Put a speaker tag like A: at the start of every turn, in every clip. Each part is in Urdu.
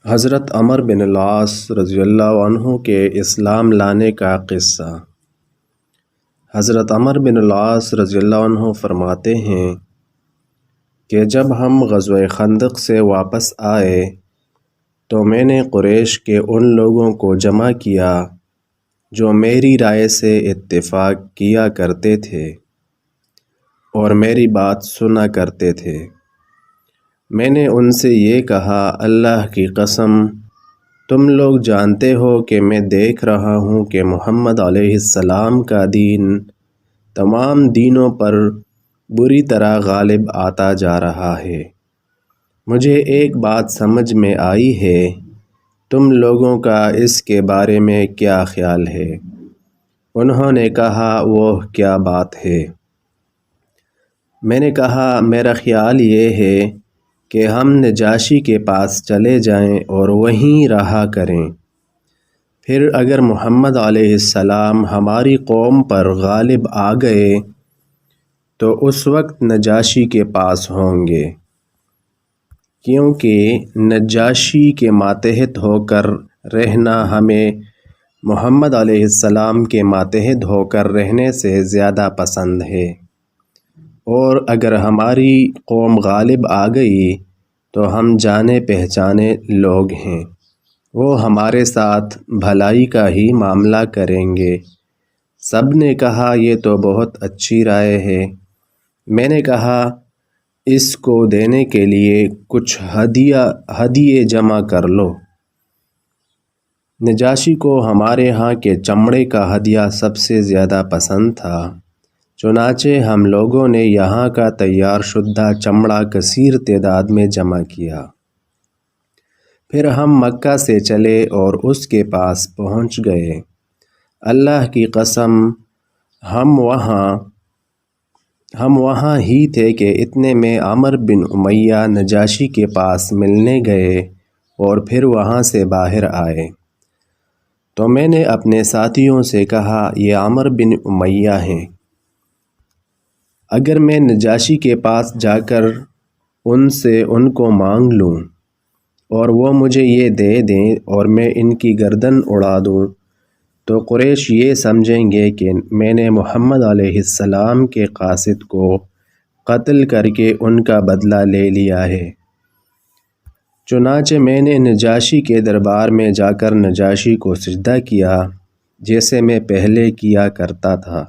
A: حضرت عمر بن العاص رضی اللہ عنہ کے اسلام لانے کا قصہ۔ حضرت عمر بن العاص رضی اللہ عنہ فرماتے ہیں کہ جب ہم غزوہ خندق سے واپس آئے تو میں نے قریش کے ان لوگوں کو جمع کیا جو میری رائے سے اتفاق کیا کرتے تھے اور میری بات سنا کرتے تھے۔ میں نے ان سے یہ کہا، اللہ کی قسم تم لوگ جانتے ہو کہ میں دیکھ رہا ہوں کہ محمد علیہ السلام کا دین تمام دینوں پر بری طرح غالب آتا جا رہا ہے۔ مجھے ایک بات سمجھ میں آئی ہے، تم لوگوں کا اس کے بارے میں کیا خیال ہے؟ انہوں نے کہا، وہ کیا بات ہے؟ میں نے کہا، میرا خیال یہ ہے کہ ہم نجاشی کے پاس چلے جائیں اور وہیں رہا کریں، پھر اگر محمد علیہ السلام ہماری قوم پر غالب آ گئے تو اس وقت نجاشی کے پاس ہوں گے، کیونکہ نجاشی کے ماتحت ہو کر رہنا ہمیں محمد علیہ السلام کے ماتحت ہو کر رہنے سے زیادہ پسند ہے، اور اگر ہماری قوم غالب آ گئی تو ہم جانے پہچانے لوگ ہیں، وہ ہمارے ساتھ بھلائی کا ہی معاملہ کریں گے۔ سب نے کہا، یہ تو بہت اچھی رائے ہے۔ میں نے کہا، اس کو دینے کے لیے کچھ ہدیے جمع کر لو۔ نجاشی کو ہمارے ہاں کے چمڑے کا ہدیہ سب سے زیادہ پسند تھا، چنانچہ ہم لوگوں نے یہاں کا تیار شدہ چمڑا کثیر تعداد میں جمع کیا۔ پھر ہم مکہ سے چلے اور اس کے پاس پہنچ گئے۔ اللہ کی قسم ہم وہاں ہی تھے کہ اتنے میں عمر بن امیہ نجاشی کے پاس ملنے گئے اور پھر وہاں سے باہر آئے۔ تو میں نے اپنے ساتھیوں سے کہا، یہ عمر بن امیہ ہیں، اگر میں نجاشی کے پاس جا کر ان سے ان کو مانگ لوں اور وہ مجھے یہ دے دیں اور میں ان کی گردن اڑا دوں تو قریش یہ سمجھیں گے کہ میں نے محمد علیہ السلام کے قاصد کو قتل کر کے ان کا بدلہ لے لیا ہے۔ چنانچہ میں نے نجاشی کے دربار میں جا کر نجاشی کو سجدہ کیا جیسے میں پہلے کیا کرتا تھا۔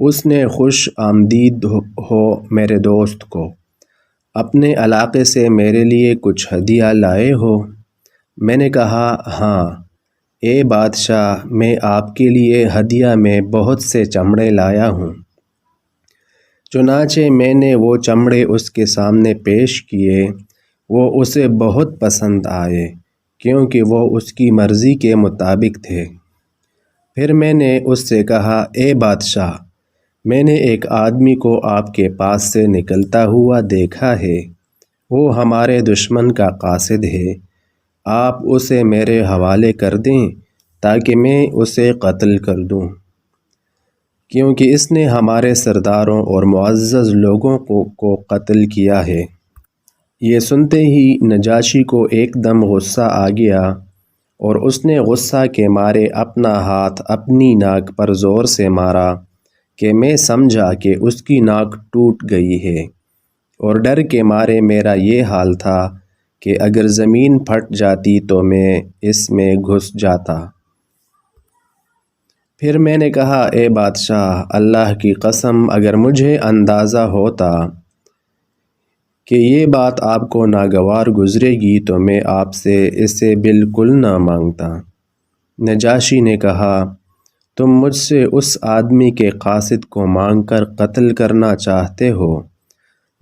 A: اس نے خوش آمدید ہو میرے دوست کو، اپنے علاقے سے میرے لیے کچھ ہدیہ لائے ہو؟ میں نے کہا، ہاں اے بادشاہ، میں آپ کے لیے ہدیہ میں بہت سے چمڑے لایا ہوں۔ چنانچہ میں نے وہ چمڑے اس کے سامنے پیش کیے، وہ اسے بہت پسند آئے کیونکہ وہ اس کی مرضی کے مطابق تھے۔ پھر میں نے اس سے کہا، اے بادشاہ، میں نے ایک آدمی کو آپ کے پاس سے نکلتا ہوا دیکھا ہے، وہ ہمارے دشمن کا قاصد ہے، آپ اسے میرے حوالے کر دیں تاکہ میں اسے قتل کر دوں، کیونکہ اس نے ہمارے سرداروں اور معزز لوگوں کو قتل کیا ہے۔ یہ سنتے ہی نجاشی کو ایک دم غصہ آ گیا اور اس نے غصہ کے مارے اپنا ہاتھ اپنی ناک پر زور سے مارا کہ میں سمجھا کہ اس کی ناک ٹوٹ گئی ہے، اور ڈر کے مارے میرا یہ حال تھا کہ اگر زمین پھٹ جاتی تو میں اس میں گھس جاتا۔ پھر میں نے کہا، اے بادشاہ، اللہ کی قسم اگر مجھے اندازہ ہوتا کہ یہ بات آپ کو ناگوار گزرے گی تو میں آپ سے اسے بالکل نہ مانگتا۔ نجاشی نے کہا، تم مجھ سے اس آدمی کے قاصد کو مانگ کر قتل کرنا چاہتے ہو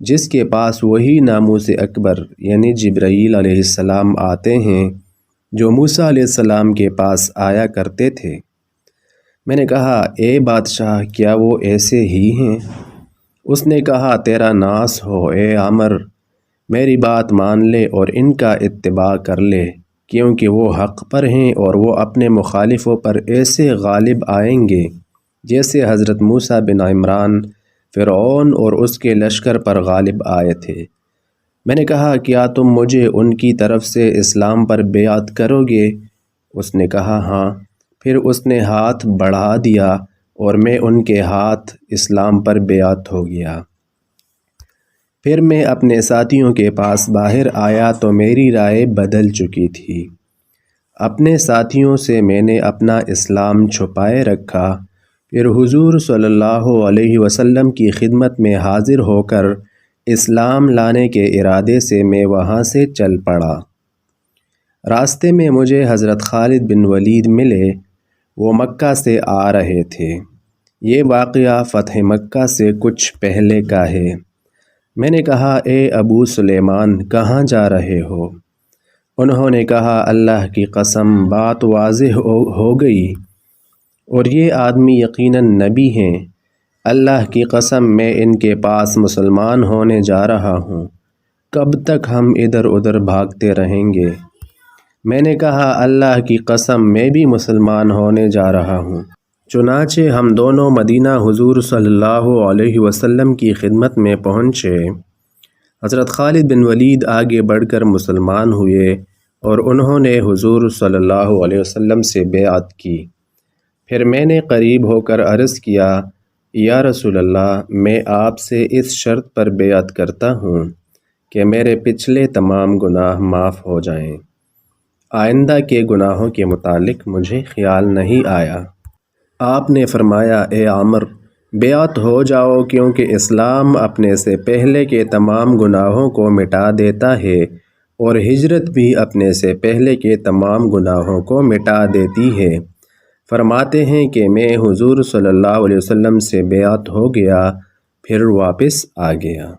A: جس کے پاس وہی ناموس اکبر یعنی جبرائیل علیہ السلام آتے ہیں جو موسیٰ علیہ السلام کے پاس آیا کرتے تھے۔ میں نے کہا، اے بادشاہ، کیا وہ ایسے ہی ہیں؟ اس نے کہا، تیرا ناس ہو اے عمر، میری بات مان لے اور ان کا اتباع کر لے، کیونکہ وہ حق پر ہیں اور وہ اپنے مخالفوں پر ایسے غالب آئیں گے جیسے حضرت موسیٰ بن عمران فرعون اور اس کے لشکر پر غالب آئے تھے۔ میں نے کہا کیا تم مجھے ان کی طرف سے اسلام پر بیعت کرو گے؟ اس نے کہا ہاں۔ پھر اس نے ہاتھ بڑھا دیا اور میں ان کے ہاتھ اسلام پر بیعت ہو گیا۔ پھر میں اپنے ساتھیوں کے پاس باہر آیا تو میری رائے بدل چکی تھی۔ اپنے ساتھیوں سے میں نے اپنا اسلام چھپائے رکھا۔ پھر حضور صلی اللہ علیہ وسلم کی خدمت میں حاضر ہو کر اسلام لانے کے ارادے سے میں وہاں سے چل پڑا۔ راستے میں مجھے حضرت خالد بن ولید ملے۔ وہ مکہ سے آ رہے تھے۔ یہ واقعہ فتح مکہ سے کچھ پہلے کا ہے۔ میں نے کہا اے ابو سلیمان کہاں جا رہے ہو؟ انہوں نے کہا اللہ کی قسم بات واضح ہو گئی اور یہ آدمی یقیناً نبی ہیں۔ اللہ کی قسم میں ان کے پاس مسلمان ہونے جا رہا ہوں۔ کب تک ہم ادھر ادھر بھاگتے رہیں گے؟ میں نے کہا اللہ کی قسم میں بھی مسلمان ہونے جا رہا ہوں۔ چنانچہ ہم دونوں مدینہ حضور صلی اللہ علیہ وسلم کی خدمت میں پہنچے۔ حضرت خالد بن ولید آگے بڑھ کر مسلمان ہوئے اور انہوں نے حضور صلی اللہ علیہ وسلم سے بیعت کی۔ پھر میں نے قریب ہو کر عرض کیا یا رسول اللہ میں آپ سے اس شرط پر بیعت کرتا ہوں کہ میرے پچھلے تمام گناہ معاف ہو جائیں۔ آئندہ کے گناہوں کے متعلق مجھے خیال نہیں آیا۔ آپ نے فرمایا اے عامر بیعت ہو جاؤ کیونکہ اسلام اپنے سے پہلے کے تمام گناہوں کو مٹا دیتا ہے اور ہجرت بھی اپنے سے پہلے کے تمام گناہوں کو مٹا دیتی ہے۔ فرماتے ہیں کہ میں حضور صلی اللہ علیہ وسلم سے بیعت ہو گیا پھر واپس آ گیا۔